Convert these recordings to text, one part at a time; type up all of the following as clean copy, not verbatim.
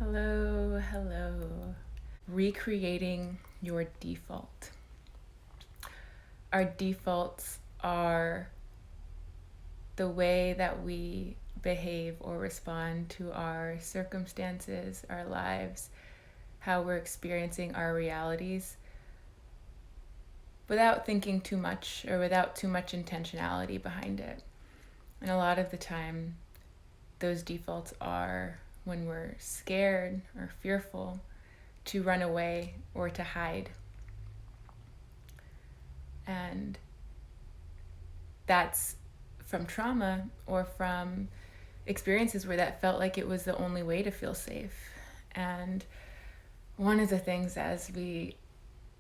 Hello, hello. Recreating your default. Our defaults are the way that we behave or respond to our circumstances, our lives, how we're experiencing our realities without thinking too much or without too much intentionality behind it. And a lot of the time, those defaults are when we're scared or fearful to run away or to hide. And that's from trauma or from experiences where that felt like it was the only way to feel safe. And one of the things as we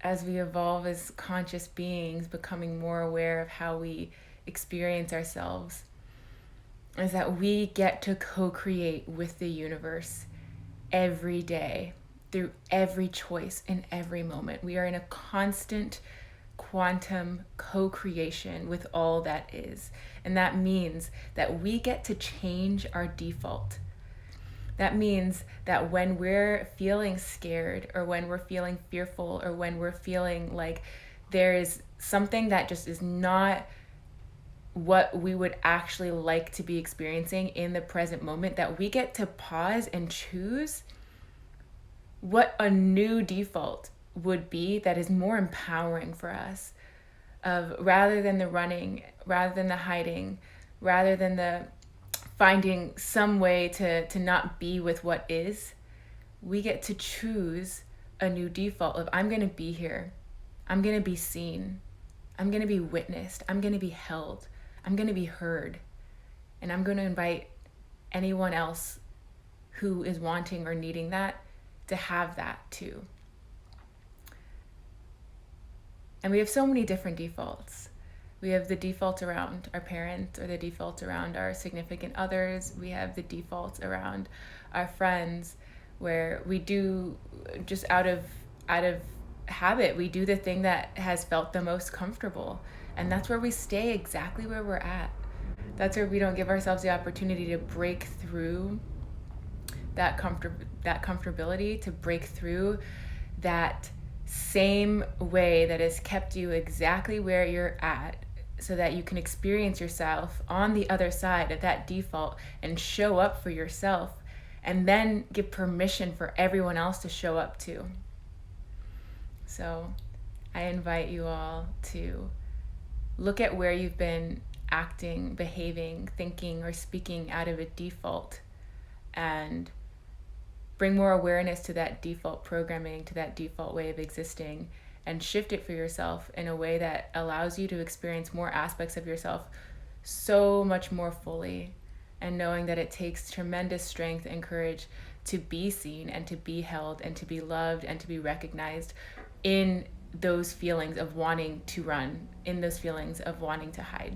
evolve as conscious beings, becoming more aware of how we experience ourselves, is that we get to co-create with the universe every day through every choice in every moment. We are in a constant quantum co-creation with all that is. And that means that we get to change our default. That means that when we're feeling scared or when we're feeling fearful or when we're feeling like there is something that just is not what we would actually like to be experiencing in the present moment, that we get to pause and choose what a new default would be that is more empowering for us, of rather than the running, rather than the hiding, rather than the finding some way to not be with what is. We get to choose a new default of, I'm going to be here, I'm going to be seen, I'm going to be witnessed, I'm going to be held, I'm going to be heard, and I'm going to invite anyone else who is wanting or needing that to have that too. And we have so many different defaults. We have the default around our parents or the default around our significant others. We have the defaults around our friends, where we do just out of habit, we do the thing that has felt the most comfortable. And that's where we stay exactly where we're at. That's where we don't give ourselves the opportunity to break through that comfortability, to break through that same way that has kept you exactly where you're at, so that you can experience yourself on the other side of that default and show up for yourself, and then give permission for everyone else to show up too. So I invite you all to look at where you've been acting, behaving, thinking, or speaking out of a default, and bring more awareness to that default programming, to that default way of existing, and shift it for yourself in a way that allows you to experience more aspects of yourself so much more fully, and knowing that it takes tremendous strength and courage to be seen and to be held and to be loved and to be recognized in those feelings of wanting to run, in those feelings of wanting to hide.